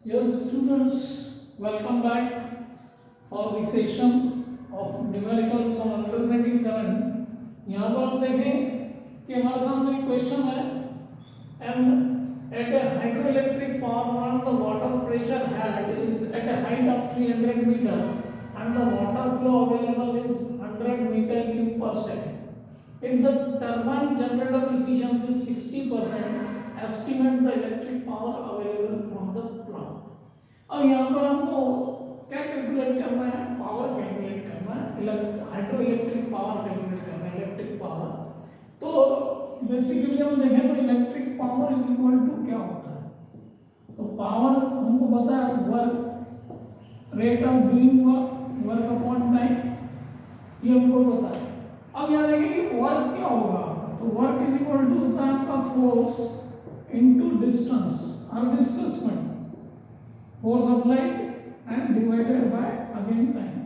Yes, students, welcome back for the session of numericals on alternating current. यहाँ पर हम देखें कि हमारे सामने एक क्वेश्चन है and at a hydroelectric power plant the water pressure head is at a height of 300 meter and the water flow available is 100 meter cube per second. If the turbine generator efficiency is 60%, estimate the electric power available from the plant. अब यहाँ पर हमको क्या calculate करना है? Power calculate करना है, hydro electric power calculate करना है, इलेक्ट्रिक पावर। तो बेसिकली हम देखें तो electric power is equal to क्या होता है? तो पावर हमको पता है work, rate of doing work, work upon time, ये हमको पता है। अब यहाँ देखें कि वर्क क्या होगा आपका? तो वर्क इज इक्वल टू होता है आपका फोर्स इनटू डिस्टेंस और displacement, force applied and divided by again time.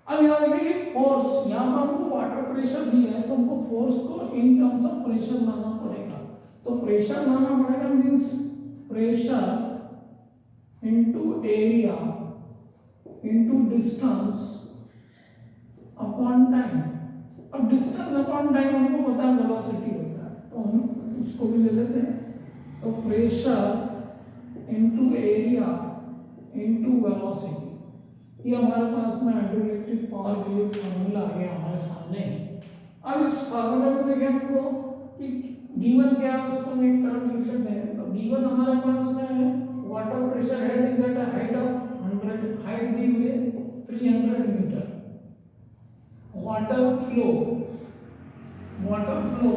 अब यहाँ देखिए फोर्स, यहाँ पर हमको वाटर प्रेशर दिया है तो हमको फोर्स को इन टर्म्स ऑफ प्रेशर लाना पड़ेगा। तो प्रेशर लाना पड़ेगा means pressure into area into distance upon time. अब डिस्टेंस अपॉन टाइम हमको पता है वेलोसिटी होता है, तो हम उसको भी ले लेते हैं। तो pressure into area into velocity, ये हमारे पास में हाइड्रोइलेक्ट्रिक पावर के लिए फॉर्मूला आ गया हमारे सामने। अब इस फार्मूला में देखें हमको कि गिवन क्या है उसको हम एक तरफ लिख लेते हैं। तो गिवन हमारे पास में है water pressure head is at a height of 100, height दी हुई है 300 मीटर। वाटर फ्लो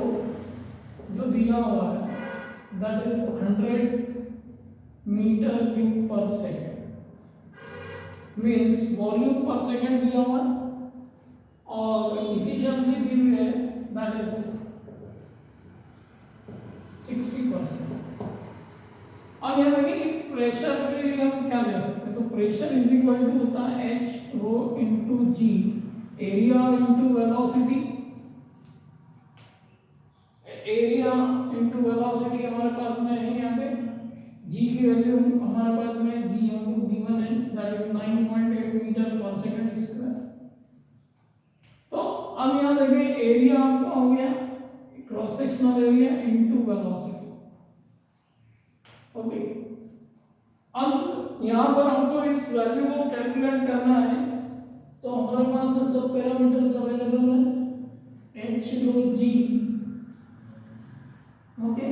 जो दिया हुआ है दैट इज 100 मीटर क्यूब पर सेकेंड, मीन्स वॉल्यूम पर सेकेंड दिया हुआ और इफिशियंसी दी हुई है दैट इज 60%। अब यहाँ देखिए प्रेशर के लिए हम क्या ले सकते हैं? तो प्रेशर इज इक्वल टू होता है H rho into G, area into velocity. Area into velocity हमारे पास में है यहाँ पे, जी की वैल्यू हमारे पास में जी हमको गिवन है दैट इज 9.8 मीटर पर सेकंड स्क्वायर। तो अब यहाँ देखिए एरिया आपका हो गया cross sectional area into velocity. Okay, अब यहाँ पर हमको इस वैल्यू को कैलकुलेट करना है। तो हमारे पास में सब पैरामीटर्स अवेलेबल है, एच रो जी। ओके,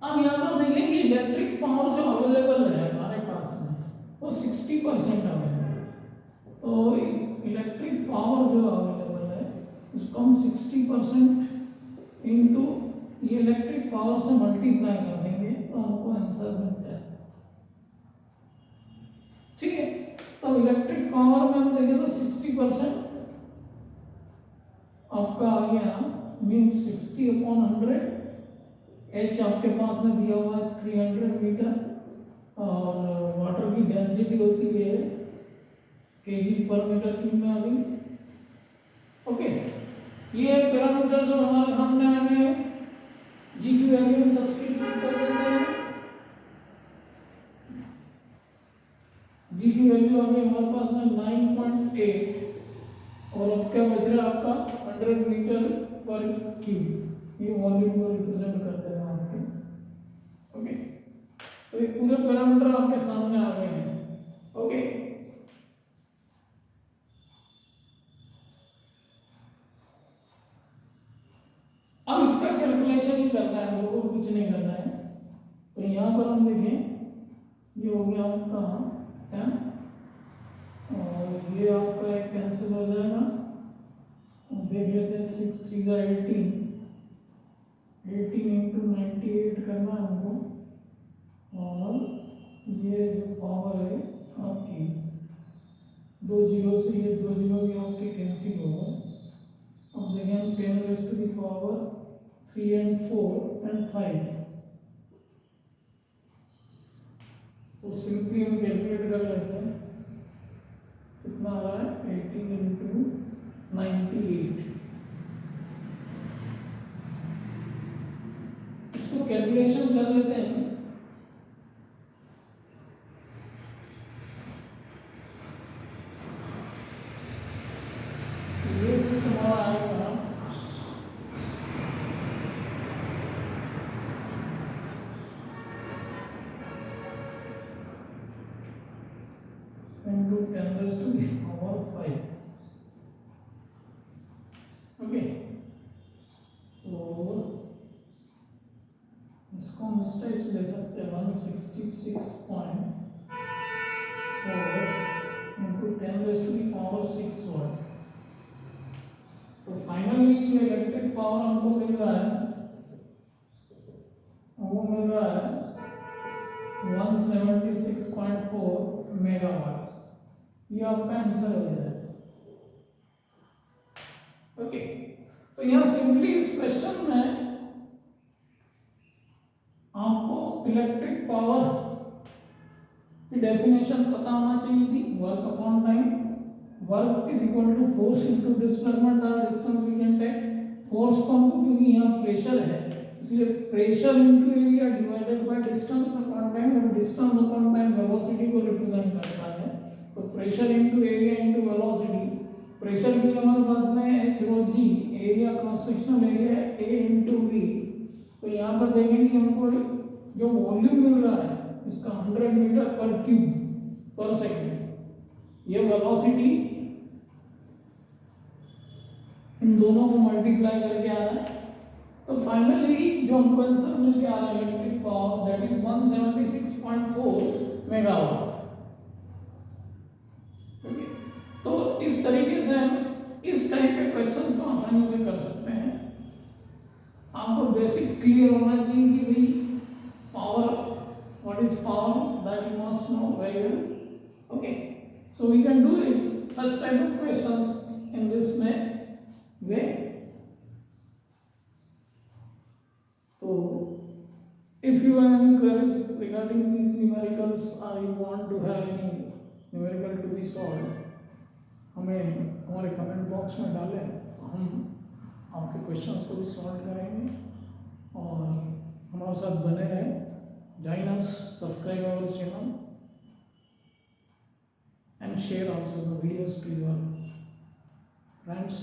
अब यहाँ पर देखें कि इलेक्ट्रिक पावर जो अवेलेबल है हमारे पास में वो 60% अवेलेबल है। तो इलेक्ट्रिक पावर जो अवेलेबल है उसको हम 60% इंटू ये इलेक्ट्रिक पावर से मल्टीप्लाई कर देंगे तो हमको आंसर मिल जाए। ठीक है, तो इलेक्ट्रिक पावर में हम देखें तो 60% आपका आ गया मीन्स 60/100। एच आपके पास में दिया हुआ है 300 मीटर और वाटर की डेंसिटी होती है केजी पर मीटर क्यूब में अभी। ओके, ये पैरामीटर जो हमारे सामने हमें जी की वैल्यू में सब्स्टिट्यूट कर देते हैं। जी की वैल्यू आ गई हमारे पास में 9.8 और अब क्या बच रहा है आपका 100 मीटर पर क्यूब, ये वॉल्यूम को रिप्रेजेंट करते हैं आपके। ओके, तो ये पूरे पैरामीटर आपके सामने आ गए हैं। ओके, अब इसका कैलकुलेशन ही करना है, हमको कुछ नहीं करना है। तो यहाँ पर हम देखें ये हो गया आपका 10 और ये आपका एक कैंसिल हो जाएगा। देख लेते हैं 6 3 जा 18, 18 इंटू 98 करना है हमको। और ये जो पावर है आपकी 2 जीरो से ये 2 जीरो भी आपके कैंसिल हो गए। अब देखें हम 10 raise to the power 3 and 4 and 5, तो सिंपली हम कैलकुलेट कर लेते हैं कितना आ रहा है 18 इंटू 98। इसको कैलकुलेशन कर लेते हैं into 10 raised to the power 5. Okay, तो इसको हम इस टाइप से ले सकते हैं 166.4 into 10 raised to the power 6 watt. तो फाइनली जो इलेक्ट्रिक पावर हमको मिल रहा है वो मिल रहा है 176.4 मेगावाट। ये आपका आंसर हो जाएगा। ओके, तो यहाँ सिंपली इस क्वेश्चन में आपको इलेक्ट्रिक पावर की डेफिनेशन पता होना चाहिए थी। Work upon time, work is equal to force into displacement और distance we can take. Force को हमको क्योंकि यहाँ प्रेशर है इसलिए pressure into area divided by distance upon time, और डिस्टेंस अपॉन टाइम वेलोसिटी को रिप्रेजेंट करता है। तो pressure into area into velocity, pressure भी हमारे पास में h rho g, area cross sectional area a into v। तो यहाँ पर देखेंगे हमको जो वॉल्यूम मिल रहा है इसका 100 मीटर पर क्यूब पर सेकंड, ये वेलोसिटी इन दोनों को मल्टीप्लाई करके आ रहा है। तो फाइनली जो हमको आंसर मिल के आ रहा है electric power that is 176.4 megawatt. तो इस तरीके से हम इस टाइप के क्वेश्चंस को आसानी से कर सकते हैं। आपको बेसिक क्लियर होना चाहिए कि भाई power, what is power, that you must know very well. Okay, so we can do it such type of questions in this way. So if you have any queries regarding these numericals or you want to have any numerical to be solved, हमें हमारे comment box में डालें, हम आपके questions को भी solve करेंगे। और हमारे साथ बने रहें, join us, subscribe our channel and share also the videos to your friends.